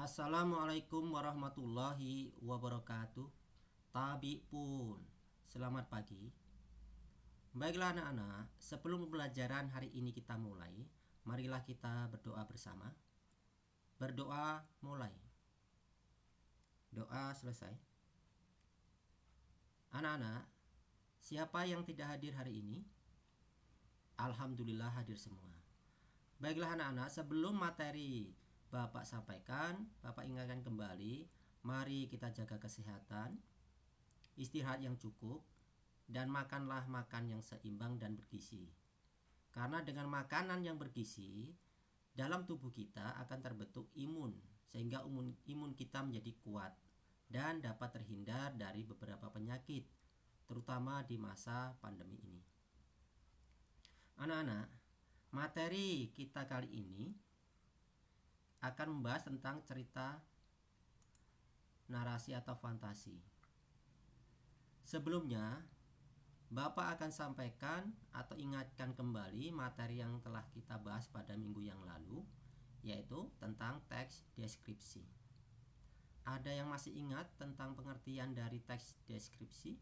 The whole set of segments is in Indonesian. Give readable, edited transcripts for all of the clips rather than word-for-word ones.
Assalamualaikum warahmatullahi wabarakatuh. Tabi pun, selamat pagi. Baiklah anak-anak, sebelum pembelajaran hari ini kita mulai, marilah kita berdoa bersama. Berdoa mulai. Doa selesai. Anak-anak, siapa yang tidak hadir hari ini? Alhamdulillah hadir semua. Baiklah anak-anak, sebelum materi Bapak sampaikan, Bapak ingatkan kembali, mari kita jaga kesehatan, istirahat yang cukup, dan makanlah makan yang seimbang dan bergizi. Karena dengan makanan yang bergizi, dalam tubuh kita akan terbentuk imun, sehingga imun kita menjadi kuat dan dapat terhindar dari beberapa penyakit, terutama di masa pandemi ini. Anak-anak, materi kita kali ini akan membahas tentang cerita narasi atau fantasi. Sebelumnya, Bapak akan sampaikan atau ingatkan kembali materi yang telah kita bahas pada minggu yang lalu, yaitu tentang teks deskripsi. Ada yang masih ingat tentang pengertian dari teks deskripsi?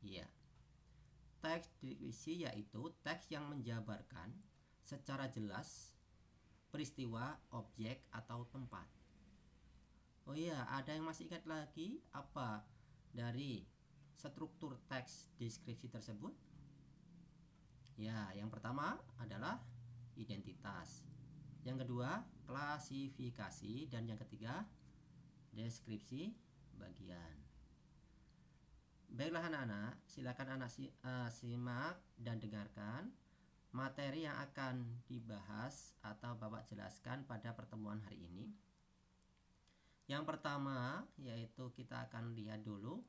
Iya. Teks deskripsi yaitu teks yang menjabarkan secara jelas peristiwa, objek, atau tempat. Oh iya, ada yang masih ingat lagi apa dari struktur teks deskripsi tersebut? Ya, yang pertama adalah identitas. Yang kedua, klasifikasi. Dan yang ketiga, deskripsi bagian. Baiklah anak-anak, silakan anak simak dan dengarkan materi yang akan dibahas atau Bapak jelaskan pada pertemuan hari ini. Yang pertama yaitu kita akan lihat dulu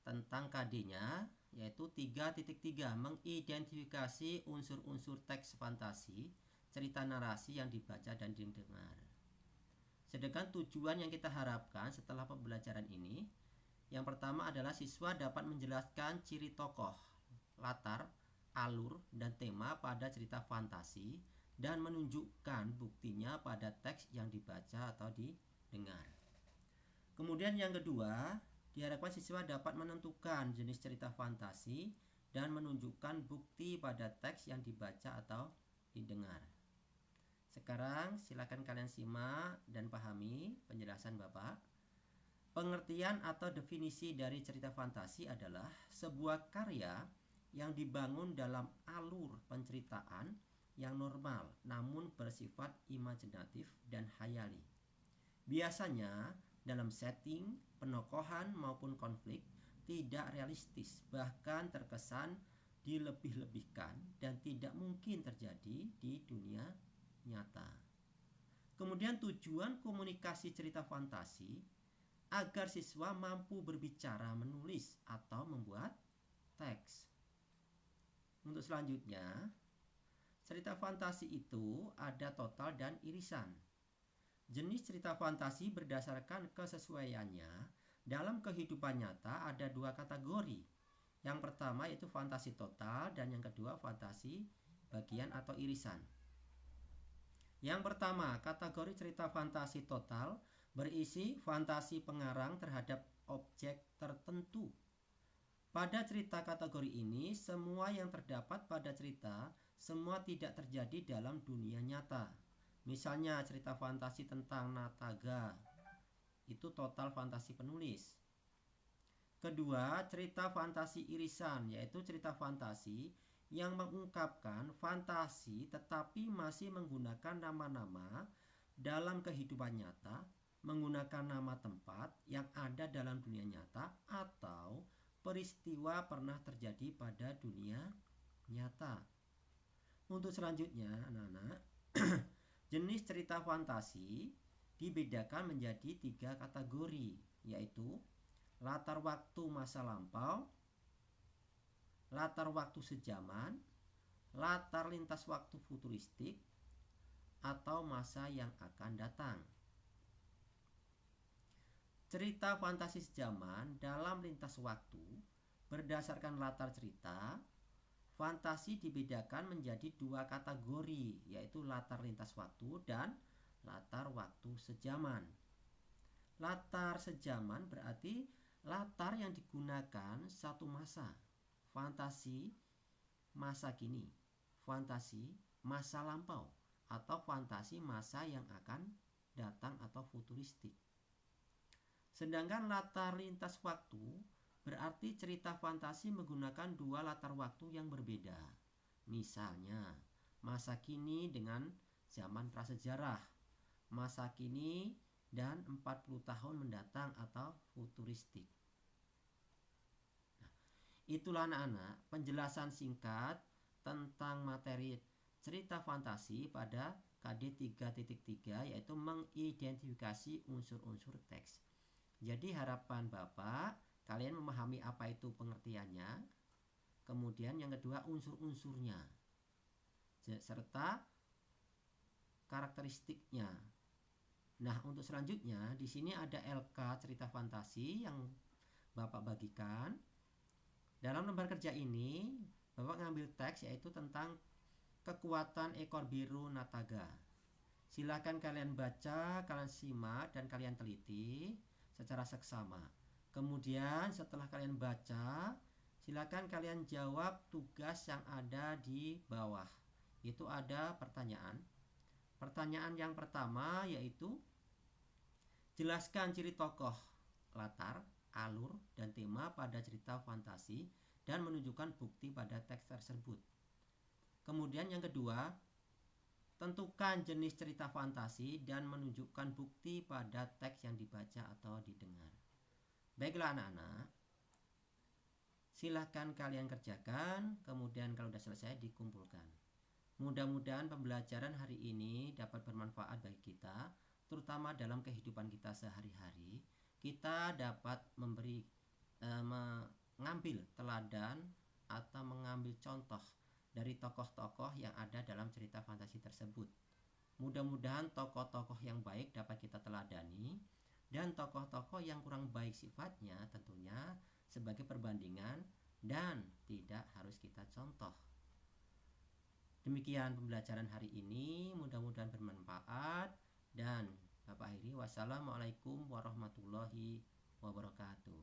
tentang KD-nya, yaitu 3.3 mengidentifikasi unsur-unsur teks fantasi, cerita narasi yang dibaca dan didengar. Sedangkan tujuan yang kita harapkan setelah pembelajaran ini, yang pertama adalah siswa dapat menjelaskan ciri tokoh, latar, alur, dan tema pada cerita fantasi dan menunjukkan buktinya pada teks yang dibaca atau didengar. Kemudian yang kedua, diharapkan siswa dapat menentukan jenis cerita fantasi dan menunjukkan bukti pada teks yang dibaca atau didengar. Sekarang silakan kalian simak dan pahami penjelasan Bapak. Pengertian atau definisi dari cerita fantasi adalah sebuah karya yang dibangun dalam alur penceritaan yang normal namun bersifat imajinatif dan hayali. Biasanya dalam setting, penokohan maupun konflik tidak realistis, bahkan terkesan dilebih-lebihkan dan tidak mungkin terjadi di dunia nyata. Kemudian tujuan komunikasi cerita fantasi agar siswa mampu berbicara, menulis, atau membuat teks. Untuk selanjutnya, cerita fantasi itu ada total dan irisan. Jenis cerita fantasi berdasarkan kesesuaiannya dalam kehidupan nyata ada dua kategori. Yang pertama yaitu fantasi total dan yang kedua fantasi bagian atau irisan. Yang pertama, kategori cerita fantasi total berisi fantasi pengarang terhadap objek tertentu. Pada cerita kategori ini, semua yang terdapat pada cerita semua tidak terjadi dalam dunia nyata. Misalnya cerita fantasi tentang Nataga, itu total fantasi penulis. Kedua, cerita fantasi irisan, yaitu cerita fantasi yang mengungkapkan fantasi tetapi masih menggunakan nama-nama dalam kehidupan nyata, menggunakan nama tempat yang ada dalam dunia nyata atau peristiwa pernah terjadi pada dunia nyata. Untuk selanjutnya, anak-anak, jenis cerita fantasi dibedakan menjadi 3 kategori, yaitu latar waktu masa lampau, latar waktu sejaman, latar lintas waktu futuristik, atau masa yang akan datang. Cerita fantasi sejaman dalam lintas waktu berdasarkan latar cerita, fantasi dibedakan menjadi 2 kategori, yaitu latar lintas waktu dan latar waktu sejaman. Latar sejaman berarti latar yang digunakan satu masa. Fantasi masa kini, fantasi masa lampau, atau fantasi masa yang akan datang atau futuristik. Sedangkan latar lintas waktu berarti cerita fantasi menggunakan dua latar waktu yang berbeda. Misalnya, masa kini dengan zaman prasejarah, masa kini dan 40 tahun mendatang atau futuristik. Nah, itulah anak-anak penjelasan singkat tentang materi cerita fantasi pada KD 3.3, yaitu mengidentifikasi unsur-unsur teks. Jadi harapan Bapak kalian memahami apa itu pengertiannya, kemudian yang kedua unsur-unsurnya serta karakteristiknya. Nah, untuk selanjutnya di sini ada LK cerita fantasi yang Bapak bagikan. Dalam lembar kerja ini Bapak ngambil teks yaitu tentang kekuatan ekor biru Nataga. Silakan kalian baca, kalian simak dan kalian teliti secara seksama. Kemudian setelah kalian baca, silakan kalian jawab tugas yang ada di bawah. Itu ada pertanyaan. Pertanyaan yang pertama yaitu jelaskan ciri tokoh, latar, alur, dan tema pada cerita fantasi dan menunjukkan bukti pada teks tersebut. Kemudian yang kedua, tentukan jenis cerita fantasi dan menunjukkan bukti pada teks yang dibaca atau didengar. Baiklah anak-anak, silahkan kalian kerjakan, kemudian kalau sudah selesai dikumpulkan. Mudah-mudahan pembelajaran hari ini dapat bermanfaat bagi kita, terutama dalam kehidupan kita sehari-hari. Kita dapat mengambil teladan atau mengambil contoh dari tokoh-tokoh yang ada dalam cerita fantasi tersebut. Mudah-mudahan tokoh-tokoh yang baik dapat kita teladani, dan tokoh-tokoh yang kurang baik sifatnya tentunya sebagai perbandingan dan tidak harus kita contoh. Demikian pembelajaran hari ini, mudah-mudahan bermanfaat, dan Bapak akhiri wassalamualaikum warahmatullahi wabarakatuh.